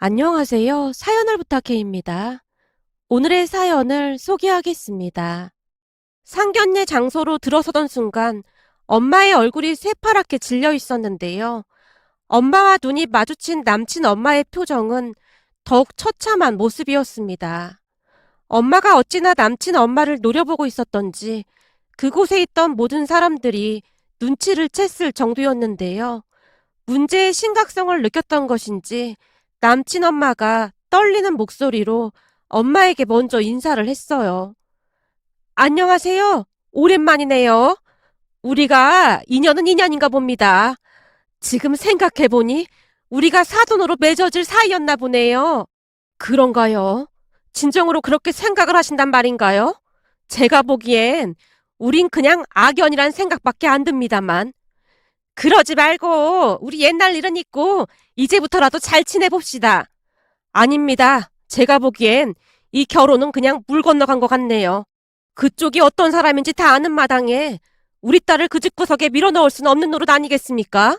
안녕하세요. 사연을 부탁해입니다. 오늘의 사연을 소개하겠습니다. 상견례 장소로 들어서던 순간 엄마의 얼굴이 새파랗게 질려 있었는데요. 엄마와 눈이 마주친 남친 엄마의 표정은 더욱 처참한 모습이었습니다. 엄마가 어찌나 남친 엄마를 노려보고 있었던지 그곳에 있던 모든 사람들이 눈치를 챘을 정도였는데요. 문제의 심각성을 느꼈던 것인지 남친 엄마가 떨리는 목소리로 엄마에게 먼저 인사를 했어요. 안녕하세요. 오랜만이네요. 우리가 인연은 인연인가 봅니다. 지금 생각해보니 우리가 사돈으로 맺어질 사이였나 보네요. 그런가요? 진정으로 그렇게 생각을 하신단 말인가요? 제가 보기엔 우린 그냥 악연이란 생각밖에 안 듭니다만. 그러지 말고 우리 옛날 일은 잊고 이제부터라도 잘 지내봅시다. 아닙니다. 제가 보기엔 이 결혼은 그냥 물 건너간 것 같네요. 그쪽이 어떤 사람인지 다 아는 마당에 우리 딸을 그 집구석에 밀어넣을 수는 없는 노릇 아니겠습니까?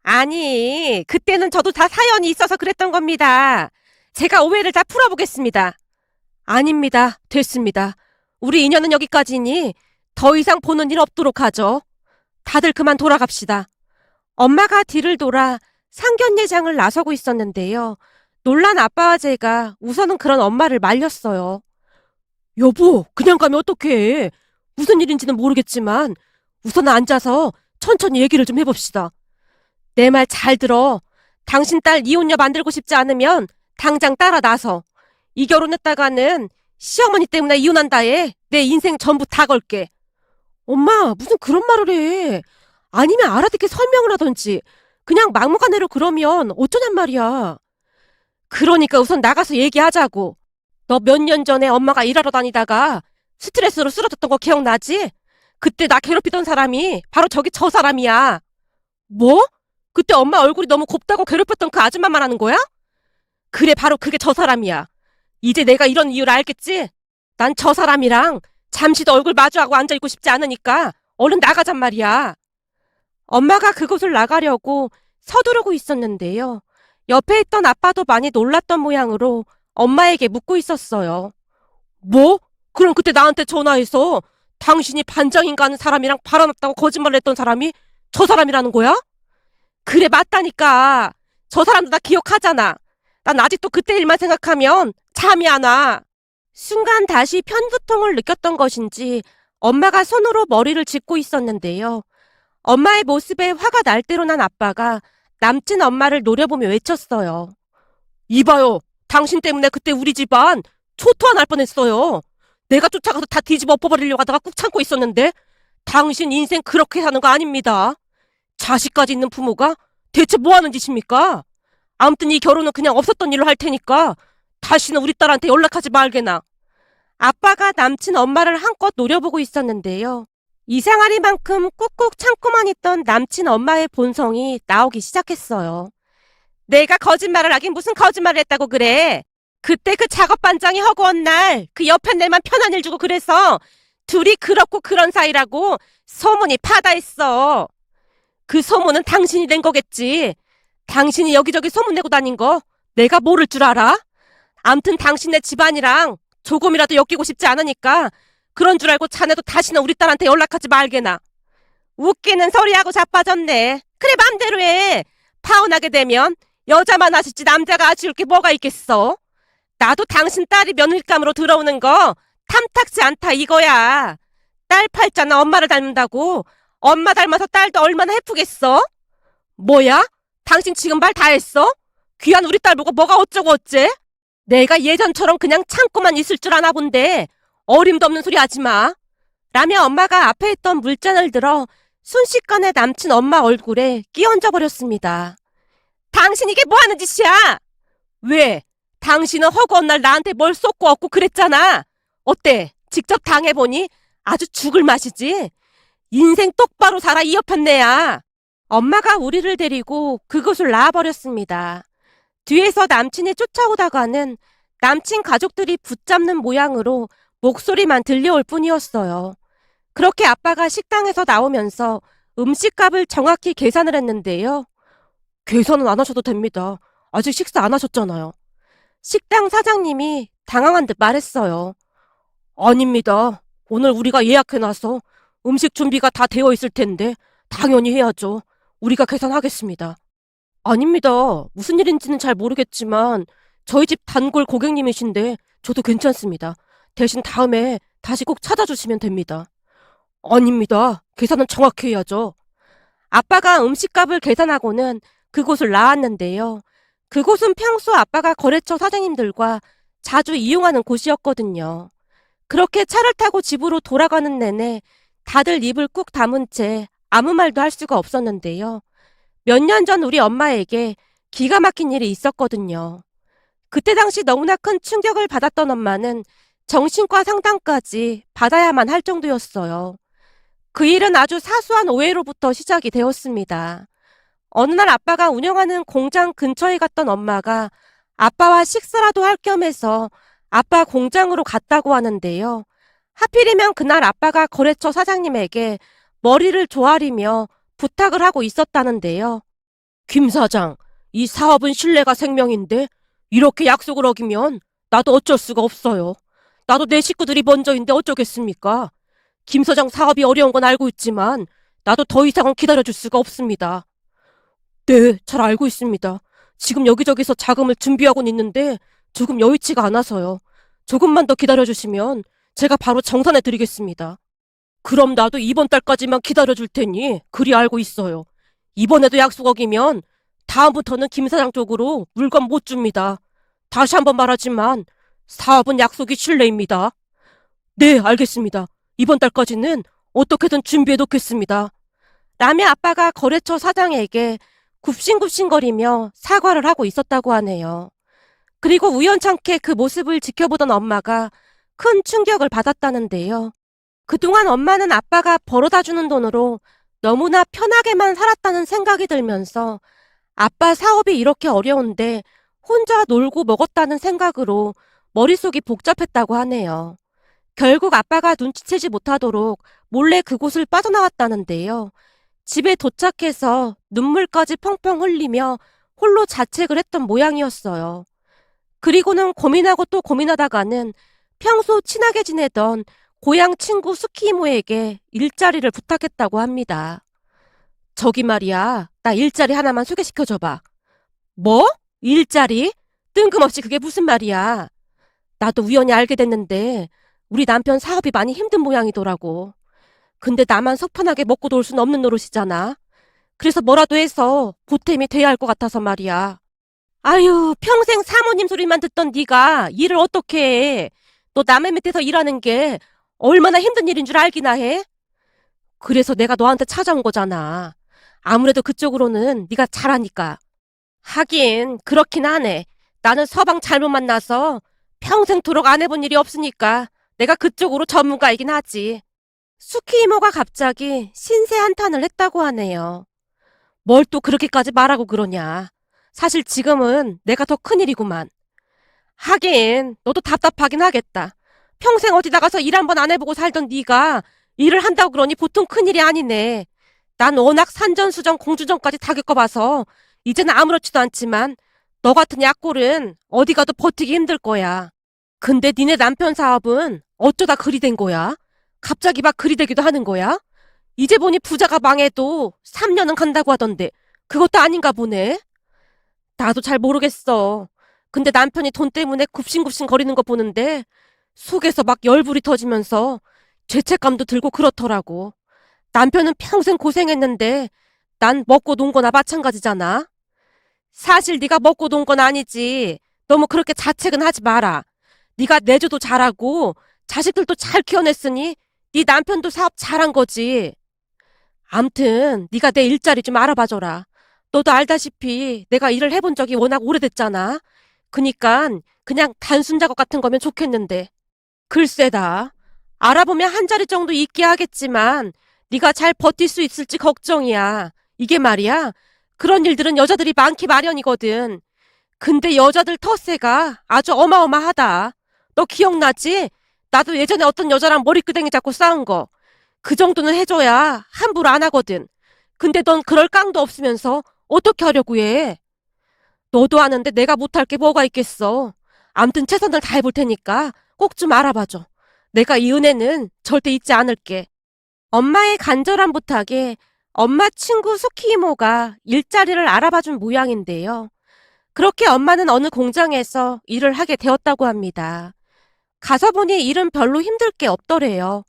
아니, 그때는 저도 다 사연이 있어서 그랬던 겁니다. 제가 오해를 다 풀어보겠습니다. 아닙니다. 됐습니다. 우리 인연은 여기까지니 더 이상 보는 일 없도록 하죠. 다들 그만 돌아갑시다. 엄마가 뒤를 돌아 상견례장을 나서고 있었는데요. 놀란 아빠와 제가 우선은 그런 엄마를 말렸어요. 여보, 그냥 가면 어떡해. 무슨 일인지는 모르겠지만 우선 앉아서 천천히 얘기를 좀 해봅시다. 내 말 잘 들어. 당신 딸 이혼녀 만들고 싶지 않으면 당장 따라 나서. 이 결혼했다가는 시어머니 때문에 이혼한다에 내 인생 전부 다 걸게. 엄마, 무슨 그런 말을 해. 아니면 알아듣게 설명을 하던지. 그냥 막무가내로 그러면 어쩌냔 말이야. 그러니까 우선 나가서 얘기하자고. 너 몇 년 전에 엄마가 일하러 다니다가 스트레스로 쓰러졌던 거 기억나지? 그때 나 괴롭히던 사람이 바로 저 사람이야. 뭐? 그때 엄마 얼굴이 너무 곱다고 괴롭혔던 그 아줌마 말하는 거야? 그래, 바로 그게 저 사람이야. 이제 내가 이런 이유를 알겠지? 난 저 사람이랑 잠시도 얼굴 마주하고 앉아있고 싶지 않으니까 얼른 나가잔 말이야. 엄마가 그곳을 나가려고 서두르고 있었는데요. 옆에 있던 아빠도 많이 놀랐던 모양으로 엄마에게 묻고 있었어요. 뭐? 그럼 그때 나한테 전화해서 당신이 반장인가 하는 사람이랑 바람났다고 거짓말을 했던 사람이 저 사람이라는 거야? 그래, 맞다니까. 저 사람도 나 기억하잖아. 난 아직도 그때 일만 생각하면 잠이 안 와. 순간 다시 편두통을 느꼈던 것인지 엄마가 손으로 머리를 짚고 있었는데요. 엄마의 모습에 화가 날 대로 난 아빠가 남친 엄마를 노려보며 외쳤어요. 이봐요. 당신 때문에 그때 우리 집안 초토화 날 뻔했어요. 내가 쫓아가서 다 뒤집어 엎어버리려고 하다가 꾹 참고 있었는데 당신 인생 그렇게 사는 거 아닙니다. 자식까지 있는 부모가 대체 뭐 하는 짓입니까? 아무튼 이 결혼은 그냥 없었던 일로 할 테니까 다시는 우리 딸한테 연락하지 말게나. 아빠가 남친 엄마를 한껏 노려보고 있었는데요. 이상하리만큼 꾹꾹 참고만 있던 남친 엄마의 본성이 나오기 시작했어요. 내가 거짓말을 하긴 무슨 거짓말을 했다고 그래. 그때 그 작업 반장이 허구한 날 그 옆에 내만 편한 일 주고 그래서 둘이 그렇고 그런 사이라고 소문이 파다했어. 그 소문은 당신이 낸 거겠지. 당신이 여기저기 소문내고 다닌 거 내가 모를 줄 알아? 암튼 당신네 집안이랑 조금이라도 엮이고 싶지 않으니까 그런 줄 알고 자네도 다시는 우리 딸한테 연락하지 말게나. 웃기는 소리하고 자빠졌네. 그래, 맘대로 해. 파혼하게 되면 여자만 아쉽지 남자가 아쉬울 게 뭐가 있겠어. 나도 당신 딸이 며느리감으로 들어오는 거 탐탁지 않다 이거야. 딸 팔자나 엄마를 닮는다고 엄마 닮아서 딸도 얼마나 해프겠어? 뭐야? 당신 지금 말 다 했어? 귀한 우리 딸 보고 뭐가 어쩌고 어째? 내가 예전처럼 그냥 참고만 있을 줄 아나 본데 어림도 없는 소리 하지 마. 라며 엄마가 앞에 있던 물잔을 들어 순식간에 남친 엄마 얼굴에 끼얹어 버렸습니다. 당신 이게 뭐 하는 짓이야? 왜? 당신은 허구한 날 나한테 뭘 쏟고 얻고 그랬잖아. 어때? 직접 당해보니 아주 죽을 맛이지. 인생 똑바로 살아 이 여편네야. 엄마가 우리를 데리고 그곳을 나와버렸습니다. 뒤에서 남친이 쫓아오다가는 남친 가족들이 붙잡는 모양으로 목소리만 들려올 뿐이었어요. 그렇게 아빠가 식당에서 나오면서 음식값을 정확히 계산을 했는데요. 계산은 안 하셔도 됩니다. 아직 식사 안 하셨잖아요. 식당 사장님이 당황한 듯 말했어요. 아닙니다. 오늘 우리가 예약해놔서 음식 준비가 다 되어 있을 텐데 당연히 해야죠. 우리가 계산하겠습니다. 아닙니다. 무슨 일인지는 잘 모르겠지만 저희 집 단골 고객님이신데 저도 괜찮습니다. 대신 다음에 다시 꼭 찾아주시면 됩니다. 아닙니다. 계산은 정확히 해야죠. 아빠가 음식값을 계산하고는 그곳을 나왔는데요. 그곳은 평소 아빠가 거래처 사장님들과 자주 이용하는 곳이었거든요. 그렇게 차를 타고 집으로 돌아가는 내내 다들 입을 꾹 다문 채 아무 말도 할 수가 없었는데요. 몇 년 전 우리 엄마에게 기가 막힌 일이 있었거든요. 그때 당시 너무나 큰 충격을 받았던 엄마는 정신과 상담까지 받아야만 할 정도였어요. 그 일은 아주 사소한 오해로부터 시작이 되었습니다. 어느 날 아빠가 운영하는 공장 근처에 갔던 엄마가 아빠와 식사라도 할 겸해서 아빠 공장으로 갔다고 하는데요. 하필이면 그날 아빠가 거래처 사장님에게 머리를 조아리며 부탁을 하고 있었다는데요. 김 사장, 이 사업은 신뢰가 생명인데 이렇게 약속을 어기면 나도 어쩔 수가 없어요. 나도 내 식구들이 먼저인데 어쩌겠습니까? 김 사장 사업이 어려운 건 알고 있지만 나도 더 이상은 기다려줄 수가 없습니다. 네, 잘 알고 있습니다. 지금 여기저기서 자금을 준비하곤 있는데 조금 여의치가 않아서요. 조금만 더 기다려주시면 제가 바로 정산해 드리겠습니다. 그럼 나도 이번 달까지만 기다려줄 테니 그리 알고 있어요. 이번에도 약속 어기면 다음부터는 김 사장 쪽으로 물건 못 줍니다. 다시 한번 말하지만 사업은 약속이 신뢰입니다. 네, 알겠습니다. 이번 달까지는 어떻게든 준비해 놓겠습니다. 라며 아빠가 거래처 사장에게 굽신굽신거리며 사과를 하고 있었다고 하네요. 그리고 우연찮게 그 모습을 지켜보던 엄마가 큰 충격을 받았다는데요. 그동안 엄마는 아빠가 벌어다 주는 돈으로 너무나 편하게만 살았다는 생각이 들면서 아빠 사업이 이렇게 어려운데 혼자 놀고 먹었다는 생각으로 머릿속이 복잡했다고 하네요. 결국 아빠가 눈치채지 못하도록 몰래 그곳을 빠져나왔다는데요. 집에 도착해서 눈물까지 펑펑 흘리며 홀로 자책을 했던 모양이었어요. 그리고는 고민하고 또 고민하다가는 평소 친하게 지내던 고향 친구 스키 이모에게 일자리를 부탁했다고 합니다. 저기 말이야, 나 일자리 하나만 소개시켜줘봐. 뭐? 일자리? 뜬금없이 그게 무슨 말이야? 나도 우연히 알게 됐는데 우리 남편 사업이 많이 힘든 모양이더라고. 근데 나만 속 편하게 먹고 놀 순 없는 노릇이잖아. 그래서 뭐라도 해서 보탬이 돼야 할 것 같아서 말이야. 아유, 평생 사모님 소리만 듣던 네가 일을 어떻게 해? 너 남의 밑에서 일하는 게 얼마나 힘든 일인 줄 알기나 해? 그래서 내가 너한테 찾아온 거잖아. 아무래도 그쪽으로는 네가 잘하니까. 하긴 그렇긴 하네. 나는 서방 잘못 만나서 평생토록 안 해본 일이 없으니까 내가 그쪽으로 전문가이긴 하지. 수키 이모가 갑자기 신세 한탄을 했다고 하네요. 뭘 또 그렇게까지 말하고 그러냐. 사실 지금은 내가 더 큰일이구만. 하긴 너도 답답하긴 하겠다. 평생 어디 나가서 일 한 번 안 해보고 살던 네가 일을 한다고 그러니 보통 큰일이 아니네. 난 워낙 산전수전 공주전까지 다 겪어봐서 이제는 아무렇지도 않지만 너 같은 약골은 어디 가도 버티기 힘들 거야. 근데 니네 남편 사업은 어쩌다 그리 된 거야? 갑자기 막 그리 되기도 하는 거야? 이제 보니 부자가 망해도 3년은 간다고 하던데 그것도 아닌가 보네. 나도 잘 모르겠어. 근데 남편이 돈 때문에 굽신굽신 거리는 거 보는데 속에서 막 열불이 터지면서 죄책감도 들고 그렇더라고. 남편은 평생 고생했는데 난 먹고 논 거나 마찬가지잖아. 사실 네가 먹고 논 건 아니지. 너무 그렇게 자책은 하지 마라. 네가 내조도 잘하고 자식들도 잘 키워냈으니 네 남편도 사업 잘한 거지. 암튼 네가 내 일자리 좀 알아봐줘라. 너도 알다시피 내가 일을 해본 적이 워낙 오래됐잖아. 그니깐 그냥 단순 작업 같은 거면 좋겠는데. 글쎄다. 알아보면 한 자리 정도 있게 하겠지만 네가 잘 버틸 수 있을지 걱정이야. 이게 말이야. 그런 일들은 여자들이 많기 마련이거든. 근데 여자들 텃세가 아주 어마어마하다. 너 기억나지? 나도 예전에 어떤 여자랑 머리끄댕이 잡고 싸운 거. 그 정도는 해줘야 함부로 안 하거든. 근데 넌 그럴 깡도 없으면서 어떻게 하려고 해? 너도 아는데 내가 못할 게 뭐가 있겠어. 암튼 최선을 다해볼 테니까 꼭 좀 알아봐줘. 내가 이 은혜는 절대 잊지 않을게. 엄마의 간절한 부탁에 엄마 친구 수키 이모가 일자리를 알아봐준 모양인데요. 그렇게 엄마는 어느 공장에서 일을 하게 되었다고 합니다. 가서 보니 일은 별로 힘들 게 없더래요.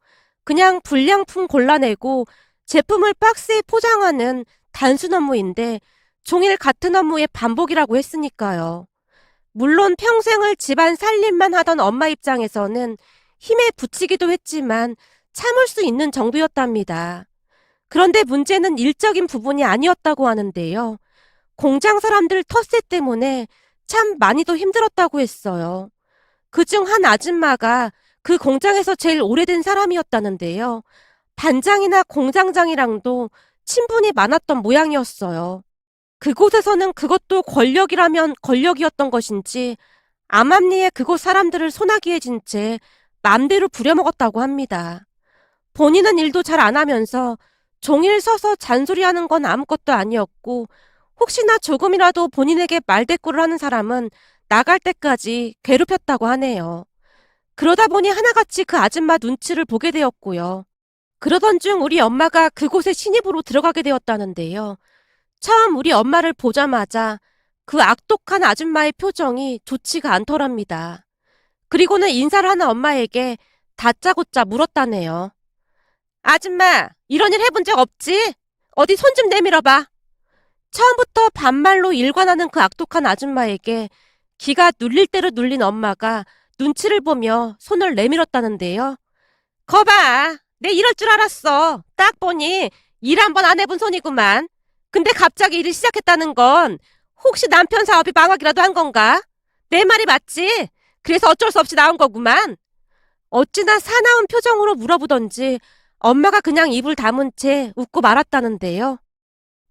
그냥 불량품 골라내고 제품을 박스에 포장하는 단순 업무인데 종일 같은 업무의 반복이라고 했으니까요. 물론 평생을 집안 살림만 하던 엄마 입장에서는 힘에 부치기도 했지만 참을 수 있는 정도였답니다. 그런데 문제는 일적인 부분이 아니었다고 하는데요. 공장 사람들 텃세 때문에 참 많이도 힘들었다고 했어요. 그중 한 아줌마가 그 공장에서 제일 오래된 사람이었다는데요. 반장이나 공장장이랑도 친분이 많았던 모양이었어요. 그곳에서는 그것도 권력이라면 권력이었던 것인지 암암리에 그곳 사람들을 소나기에 진 채 맘대로 부려먹었다고 합니다. 본인은 일도 잘 안 하면서 종일 서서 잔소리하는 건 아무것도 아니었고 혹시나 조금이라도 본인에게 말대꾸를 하는 사람은 나갈 때까지 괴롭혔다고 하네요. 그러다 보니 하나같이 그 아줌마 눈치를 보게 되었고요. 그러던 중 우리 엄마가 그곳에 신입으로 들어가게 되었다는데요. 처음 우리 엄마를 보자마자 그 악독한 아줌마의 표정이 좋지가 않더랍니다. 그리고는 인사를 하는 엄마에게 다짜고짜 물었다네요. 아줌마, 이런 일 해본 적 없지? 어디 손 좀 내밀어봐. 처음부터 반말로 일관하는 그 악독한 아줌마에게 기가 눌릴 대로 눌린 엄마가 눈치를 보며 손을 내밀었다는데요. 거봐, 내 이럴 줄 알았어. 딱 보니 일 한 번 안 해본 손이구만. 근데 갑자기 일을 시작했다는 건 혹시 남편 사업이 망하기라도 한 건가? 내 말이 맞지? 그래서 어쩔 수 없이 나온 거구만. 어찌나 사나운 표정으로 물어보던지 엄마가 그냥 입을 다문 채 웃고 말았다는데요.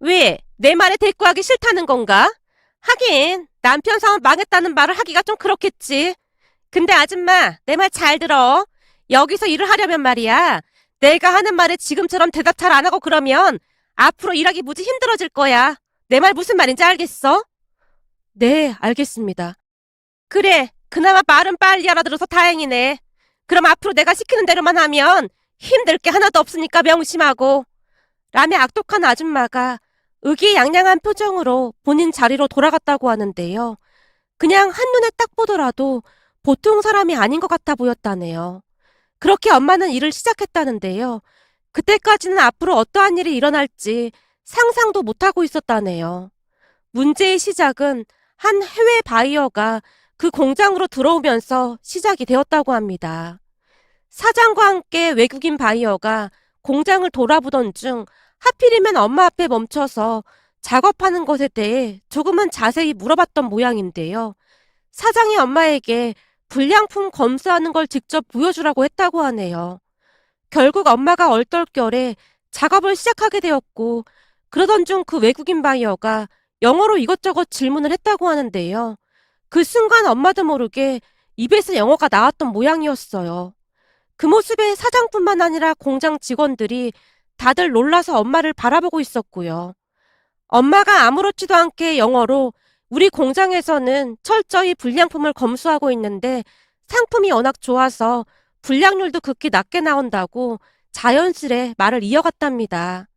왜? 내 말에 대꾸하기 싫다는 건가? 하긴 남편 사업 망했다는 말을 하기가 좀 그렇겠지. 근데 아줌마, 내 말 잘 들어. 여기서 일을 하려면 말이야. 내가 하는 말에 지금처럼 대답 잘 안 하고 그러면 앞으로 일하기 무지 힘들어질 거야. 내 말 무슨 말인지 알겠어? 네, 알겠습니다. 그래, 그나마 말은 빨리 알아들어서 다행이네. 그럼 앞으로 내가 시키는 대로만 하면 힘들 게 하나도 없으니까 명심하고. 라며 악독한 아줌마가 의기양양한 표정으로 본인 자리로 돌아갔다고 하는데요. 그냥 한눈에 딱 보더라도 보통 사람이 아닌 것 같아 보였다네요. 그렇게 엄마는 일을 시작했다는데요. 그때까지는 앞으로 어떠한 일이 일어날지 상상도 못하고 있었다네요. 문제의 시작은 한 해외 바이어가 그 공장으로 들어오면서 시작이 되었다고 합니다. 사장과 함께 외국인 바이어가 공장을 돌아보던 중 하필이면 엄마 앞에 멈춰서 작업하는 것에 대해 조금은 자세히 물어봤던 모양인데요. 사장이 엄마에게 불량품 검수하는 걸 직접 보여주라고 했다고 하네요. 결국 엄마가 얼떨결에 작업을 시작하게 되었고 그러던 중 그 외국인 바이어가 영어로 이것저것 질문을 했다고 하는데요. 그 순간 엄마도 모르게 입에서 영어가 나왔던 모양이었어요. 그 모습에 사장뿐만 아니라 공장 직원들이 다들 놀라서 엄마를 바라보고 있었고요. 엄마가 아무렇지도 않게 영어로 우리 공장에서는 철저히 불량품을 검수하고 있는데 상품이 워낙 좋아서 불량률도 극히 낮게 나온다고 자연스레 말을 이어갔답니다.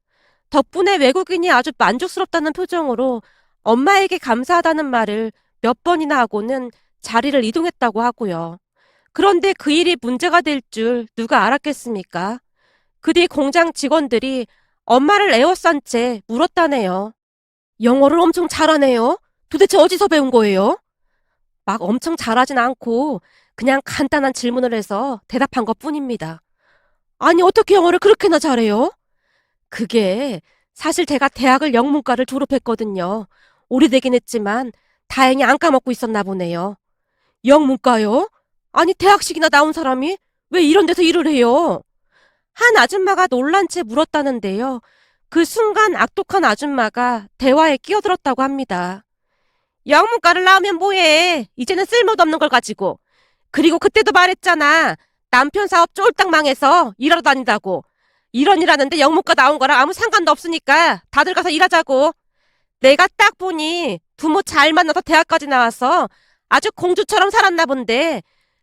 덕분에 외국인이 아주 만족스럽다는 표정으로 엄마에게 감사하다는 말을 몇 번이나 하고는 자리를 이동했다고 하고요. 그런데 그 일이 문제가 될 줄 누가 알았겠습니까? 그 뒤 공장 직원들이 엄마를 에워싼 채 물었다네요. 영어를 엄청 잘하네요. 도대체 어디서 배운 거예요? 막 엄청 잘하진 않고 그냥 간단한 질문을 해서 대답한 것뿐입니다. 아니 어떻게 영어를 그렇게나 잘해요? 그게 사실 제가 대학을 영문과를 졸업했거든요. 오래되긴 했지만 다행히 안 까먹고 있었나 보네요. 영문과요? 아니 대학식이나 나온 사람이 왜 이런 데서 일을 해요? 한 아줌마가 놀란 채 물었다는데요. 그 순간 악독한 아줌마가 대화에 끼어들었다고 합니다. 영문과를 나오면 뭐해? 이제는 쓸모도 없는 걸 가지고. 그리고 그때도 말했잖아. 남편 사업 쫄딱 망해서 일하러 다닌다고. 이런 일 하는데 영문과 나온 거랑 아무 상관도 없으니까 다들 가서 일하자고. 내가 딱 보니 부모 잘 만나서 대학까지 나와서 아주 공주처럼 살았나 본데,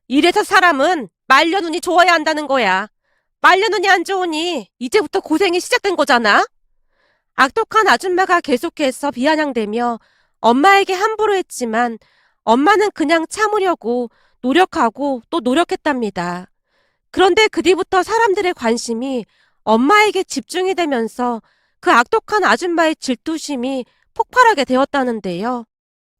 이래서 사람은 말년운이 좋아야 한다는 거야. 말년운이 안 좋으니 이제부터 고생이 시작된 거잖아? 악독한 아줌마가 계속해서 비아냥대며 엄마에게 함부로 했지만 엄마는 그냥 참으려고 노력하고 또 노력했답니다. 그런데 그 뒤부터 사람들의 관심이 엄마에게 집중이 되면서 그 악독한 아줌마의 질투심이 폭발하게 되었다는데요.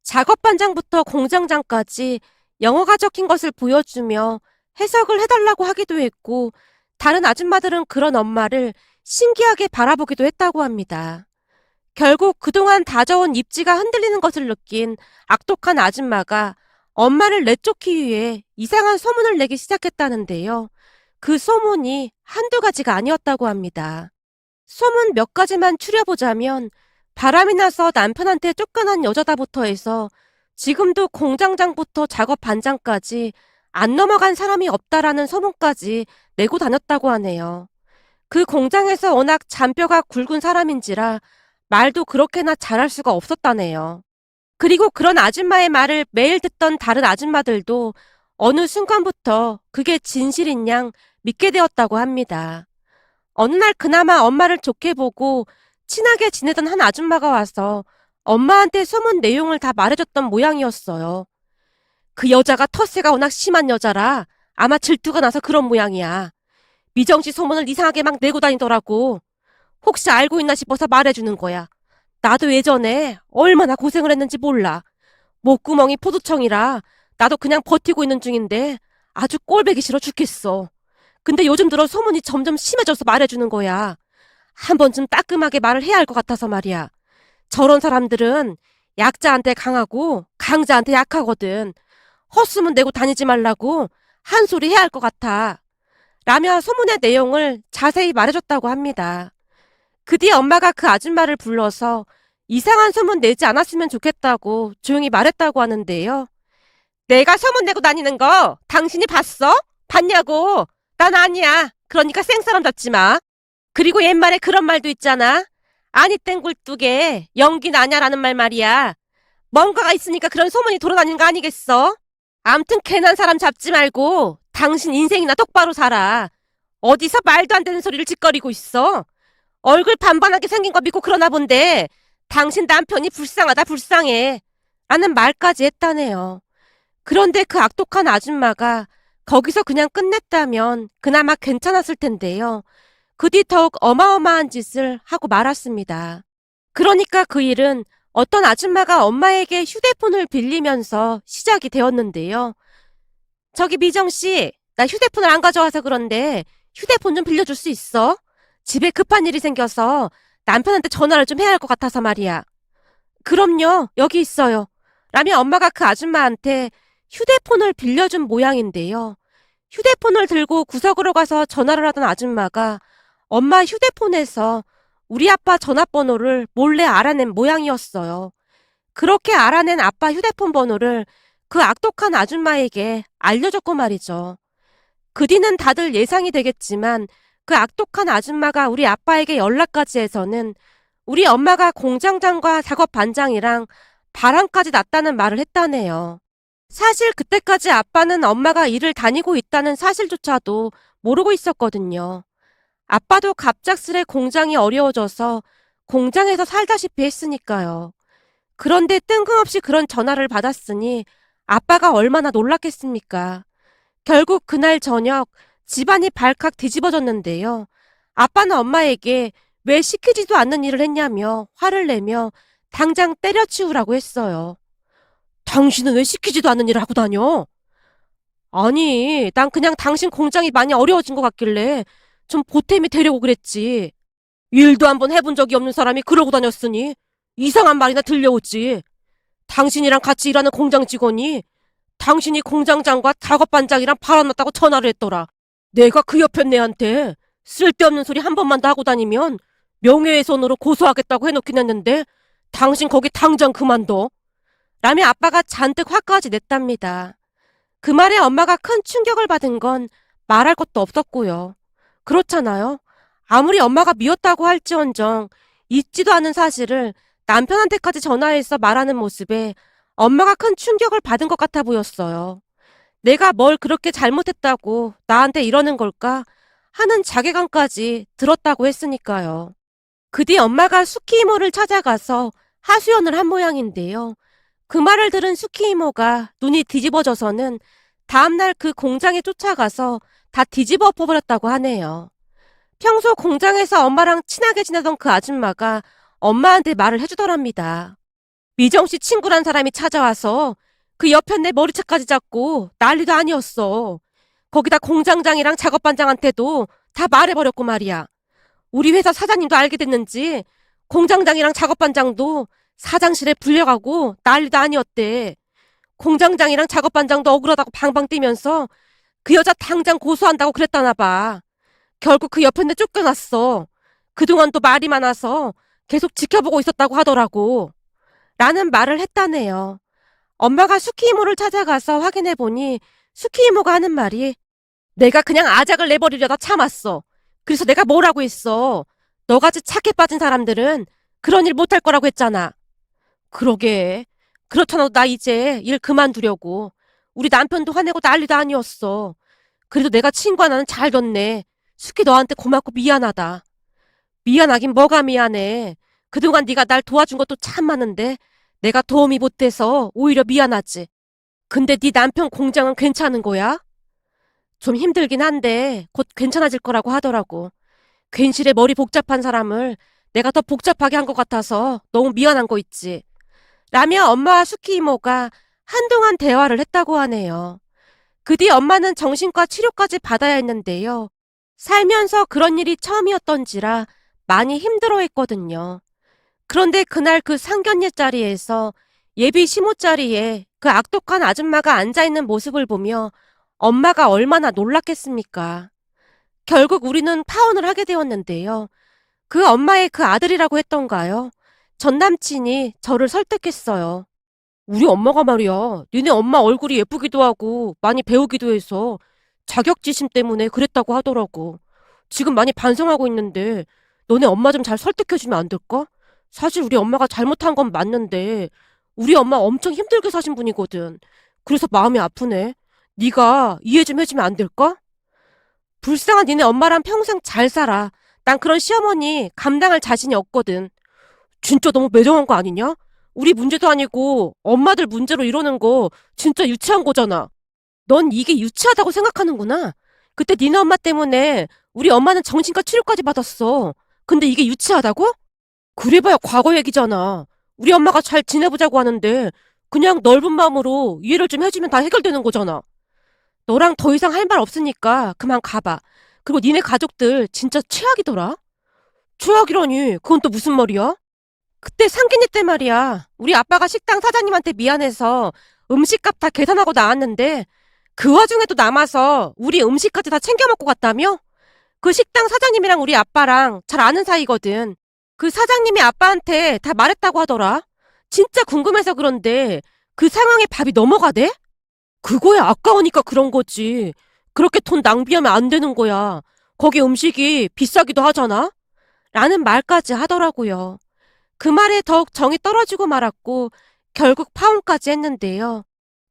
작업반장부터 공장장까지 영어가 적힌 것을 보여주며 해석을 해달라고 하기도 했고, 다른 아줌마들은 그런 엄마를 신기하게 바라보기도 했다고 합니다. 결국 그동안 다져온 입지가 흔들리는 것을 느낀 악독한 아줌마가 엄마를 내쫓기 위해 이상한 소문을 내기 시작했다는데요. 그 소문이 한두 가지가 아니었다고 합니다. 소문 몇 가지만 추려보자면, 바람이 나서 남편한테 쫓겨난 여자다부터 해서 지금도 공장장부터 작업 반장까지 안 넘어간 사람이 없다라는 소문까지 내고 다녔다고 하네요. 그 공장에서 워낙 잔뼈가 굵은 사람인지라 말도 그렇게나 잘할 수가 없었다네요. 그리고 그런 아줌마의 말을 매일 듣던 다른 아줌마들도 어느 순간부터 그게 진실인 양 믿게 되었다고 합니다. 어느 날 그나마 엄마를 좋게 보고 친하게 지내던 한 아줌마가 와서 엄마한테 소문 내용을 다 말해줬던 모양이었어요. 그 여자가 텃세가 워낙 심한 여자라 아마 질투가 나서 그런 모양이야. 미정씨 소문을 이상하게 막 내고 다니더라고. 혹시 알고 있나 싶어서 말해주는 거야. 나도 예전에 얼마나 고생을 했는지 몰라. 목구멍이 포도청이라 나도 그냥 버티고 있는 중인데 아주 꼴보기 싫어 죽겠어. 근데 요즘 들어 소문이 점점 심해져서 말해주는 거야. 한 번쯤 따끔하게 말을 해야 할 것 같아서 말이야. 저런 사람들은 약자한테 강하고 강자한테 약하거든. 헛소문 내고 다니지 말라고 한 소리 해야 할 것 같아. 라며 소문의 내용을 자세히 말해줬다고 합니다. 그 뒤에 엄마가 그 아줌마를 불러서 이상한 소문 내지 않았으면 좋겠다고 조용히 말했다고 하는데요. 내가 소문 내고 다니는 거 당신이 봤어? 봤냐고? 난 아니야. 그러니까 생사람 잡지 마. 그리고 옛말에 그런 말도 있잖아. 아니 땡굴뚝에 연기 나냐라는 말 말이야. 뭔가가 있으니까 그런 소문이 돌아다니는 거 아니겠어? 암튼 괜한 사람 잡지 말고 당신 인생이나 똑바로 살아. 어디서 말도 안 되는 소리를 짓거리고 있어. 얼굴 반반하게 생긴 거 믿고 그러나 본데 당신 남편이 불쌍하다 불쌍해. 라는 말까지 했다네요. 그런데 그 악독한 아줌마가 거기서 그냥 끝냈다면 그나마 괜찮았을 텐데요. 그 뒤 더욱 어마어마한 짓을 하고 말았습니다. 그러니까 그 일은 어떤 아줌마가 엄마에게 휴대폰을 빌리면서 시작이 되었는데요. 저기 미정씨, 나 휴대폰을 안 가져와서 그런데 휴대폰 좀 빌려줄 수 있어? 집에 급한 일이 생겨서 남편한테 전화를 좀 해야 할 것 같아서 말이야. 그럼요, 여기 있어요. 라며 엄마가 그 아줌마한테 휴대폰을 빌려준 모양인데요. 휴대폰을 들고 구석으로 가서 전화를 하던 아줌마가 엄마 휴대폰에서 우리 아빠 전화번호를 몰래 알아낸 모양이었어요. 그렇게 알아낸 아빠 휴대폰 번호를 그 악독한 아줌마에게 알려줬고 말이죠. 그 뒤는 다들 예상이 되겠지만 그 악독한 아줌마가 우리 아빠에게 연락까지 해서는 우리 엄마가 공장장과 작업 반장이랑 바람까지 났다는 말을 했다네요. 사실 그때까지 아빠는 엄마가 일을 다니고 있다는 사실조차도 모르고 있었거든요. 아빠도 갑작스레 공장이 어려워져서 공장에서 살다시피 했으니까요. 그런데 뜬금없이 그런 전화를 받았으니 아빠가 얼마나 놀랐겠습니까? 결국 그날 저녁 집안이 발칵 뒤집어졌는데요. 아빠는 엄마에게 왜 시키지도 않는 일을 했냐며 화를 내며 당장 때려치우라고 했어요. 당신은 왜 시키지도 않는 일을 하고 다녀? 아니, 난 그냥 당신 공장이 많이 어려워진 것 같길래 좀 보탬이 되려고 그랬지. 일도 한번 해본 적이 없는 사람이 그러고 다녔으니 이상한 말이나 들려오지. 당신이랑 같이 일하는 공장 직원이 당신이 공장장과 작업반장이랑 바람났다고 전화를 했더라. 내가 그 옆에 애한테 쓸데없는 소리 한 번만 더 하고 다니면 명예훼손으로 고소하겠다고 해놓긴 했는데 당신 거기 당장 그만둬. 라며 아빠가 잔뜩 화까지 냈답니다. 그 말에 엄마가 큰 충격을 받은 건 말할 것도 없었고요. 그렇잖아요. 아무리 엄마가 미웠다고 할지언정 잊지도 않은 사실을 남편한테까지 전화해서 말하는 모습에 엄마가 큰 충격을 받은 것 같아 보였어요. 내가 뭘 그렇게 잘못했다고 나한테 이러는 걸까 하는 자괴감까지 들었다고 했으니까요. 그 뒤 엄마가 수키 이모를 찾아가서 하소연을 한 모양인데요. 그 말을 들은 수키 이모가 눈이 뒤집어져서는 다음날 그 공장에 쫓아가서 다 뒤집어 엎어버렸다고 하네요. 평소 공장에서 엄마랑 친하게 지내던 그 아줌마가 엄마한테 말을 해주더랍니다. 미정 씨 친구란 사람이 찾아와서 그 옆에 내 머리채까지 잡고 난리도 아니었어. 거기다 공장장이랑 작업반장한테도 다 말해버렸고 말이야. 우리 회사 사장님도 알게 됐는지 공장장이랑 작업반장도 사장실에 불려가고 난리도 아니었대. 공장장이랑 작업반장도 억울하다고 방방 뛰면서 그 여자 당장 고소한다고 그랬다나 봐. 결국 그 옆에 내 쫓겨났어. 그동안 또 말이 많아서 계속 지켜보고 있었다고 하더라고. 라는 말을 했다네요. 엄마가 수키 이모를 찾아가서 확인해보니 수키 이모가 하는 말이 내가 그냥 아작을 내버리려다 참았어. 그래서 내가 뭐라고 했어. 너같이 착해 빠진 사람들은 그런 일 못할 거라고 했잖아. 그러게. 그렇잖아. 나 이제 일 그만두려고. 우리 남편도 화내고 난리도 아니었어. 그래도 내가 친구 하나는 잘 뒀네. 수키 너한테 고맙고 미안하다. 미안하긴 뭐가 미안해. 그동안 네가 날 도와준 것도 참 많은데 내가 도움이 못 돼서 오히려 미안하지. 근데 네 남편 공장은 괜찮은 거야? 좀 힘들긴 한데 곧 괜찮아질 거라고 하더라고. 괜시레 머리 복잡한 사람을 내가 더 복잡하게 한 것 같아서 너무 미안한 거 있지. 라며 엄마와 수키 이모가 한동안 대화를 했다고 하네요. 그 뒤 엄마는 정신과 치료까지 받아야 했는데요. 살면서 그런 일이 처음이었던지라 많이 힘들어했거든요. 그런데 그날 그 상견례 자리에서 예비 시모 자리에 그 악독한 아줌마가 앉아있는 모습을 보며 엄마가 얼마나 놀랐겠습니까? 결국 우리는 파혼을 하게 되었는데요. 그 엄마의 그 아들이라고 했던가요? 전 남친이 저를 설득했어요. 우리 엄마가 말이야, 니네 엄마 얼굴이 예쁘기도 하고 많이 배우기도 해서 자격지심 때문에 그랬다고 하더라고. 지금 많이 반성하고 있는데 너네 엄마 좀 잘 설득해주면 안 될까? 사실 우리 엄마가 잘못한 건 맞는데 우리 엄마 엄청 힘들게 사신 분이거든. 그래서 마음이 아프네. 네가 이해 좀 해주면 안 될까? 불쌍한 니네 엄마랑 평생 잘 살아. 난 그런 시어머니 감당할 자신이 없거든. 진짜 너무 매정한 거 아니냐? 우리 문제도 아니고 엄마들 문제로 이러는 거 진짜 유치한 거잖아. 넌 이게 유치하다고 생각하는구나. 그때 니네 엄마 때문에 우리 엄마는 정신과 치료까지 받았어. 근데 이게 유치하다고? 그래봐야 과거 얘기잖아. 우리 엄마가 잘 지내보자고 하는데 그냥 넓은 마음으로 이해를 좀 해주면 다 해결되는 거잖아. 너랑 더 이상 할 말 없으니까 그만 가봐. 그리고 니네 가족들 진짜 최악이더라. 최악이라니 그건 또 무슨 말이야? 그때 상견례 때 말이야. 우리 아빠가 식당 사장님한테 미안해서 음식값 다 계산하고 나왔는데 그 와중에도 남아서 우리 음식까지 다 챙겨 먹고 갔다며? 그 식당 사장님이랑 우리 아빠랑 잘 아는 사이거든. 그 사장님이 아빠한테 다 말했다고 하더라. 진짜 궁금해서 그런데 그 상황에 밥이 넘어가대? 그거야 아까우니까 그런 거지. 그렇게 돈 낭비하면 안 되는 거야. 거기 음식이 비싸기도 하잖아? 라는 말까지 하더라고요. 그 말에 더욱 정이 떨어지고 말았고 결국 파혼까지 했는데요.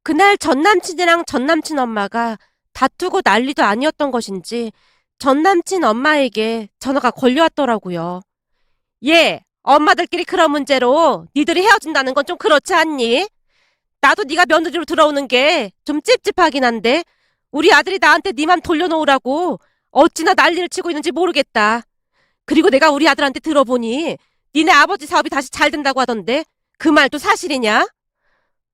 그날 전남친이랑 전남친 엄마가 다투고 난리도 아니었던 것인지 전남친 엄마에게 전화가 걸려왔더라고요. 얘, 엄마들끼리 그런 문제로 니들이 헤어진다는 건 좀 그렇지 않니? 나도 네가 며느리로 들어오는 게 좀 찝찝하긴 한데 우리 아들이 나한테 네 맘 돌려놓으라고 어찌나 난리를 치고 있는지 모르겠다. 그리고 내가 우리 아들한테 들어보니 니네 아버지 사업이 다시 잘 된다고 하던데 그 말도 사실이냐?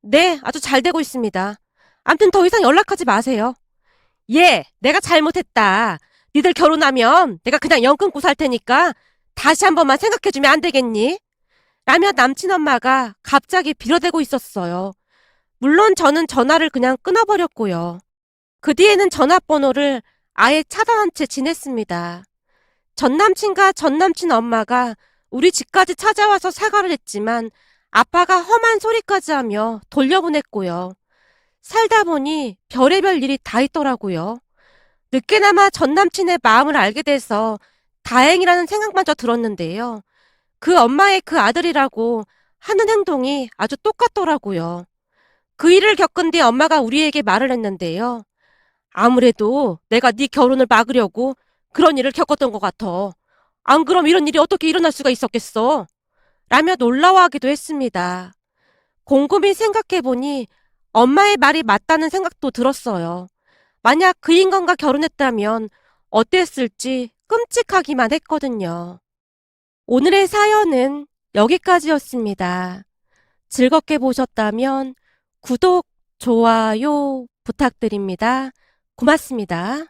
네, 아주 잘 되고 있습니다. 암튼 더 이상 연락하지 마세요. 예, 내가 잘못했다. 니들 결혼하면 내가 그냥 연 끊고 살 테니까 다시 한 번만 생각해주면 안 되겠니? 라며 남친 엄마가 갑자기 빌어대고 있었어요. 물론 저는 전화를 그냥 끊어버렸고요. 그 뒤에는 전화번호를 아예 차단한 채 지냈습니다. 전 남친과 전 남친 엄마가 우리 집까지 찾아와서 사과를 했지만 아빠가 험한 소리까지 하며 돌려보냈고요. 살다 보니 별의별 일이 다 있더라고요. 늦게나마 전 남친의 마음을 알게 돼서 다행이라는 생각마저 들었는데요. 그 엄마의 그 아들이라고 하는 행동이 아주 똑같더라고요. 그 일을 겪은 뒤 엄마가 우리에게 말을 했는데요. 아무래도 내가 네 결혼을 막으려고 그런 일을 겪었던 것 같아. 안 그럼 이런 일이 어떻게 일어날 수가 있었겠어? 라며 놀라워하기도 했습니다. 곰곰이 생각해보니 엄마의 말이 맞다는 생각도 들었어요. 만약 그 인간과 결혼했다면 어땠을지 끔찍하기만 했거든요. 오늘의 사연은 여기까지였습니다. 즐겁게 보셨다면 구독, 좋아요 부탁드립니다. 고맙습니다.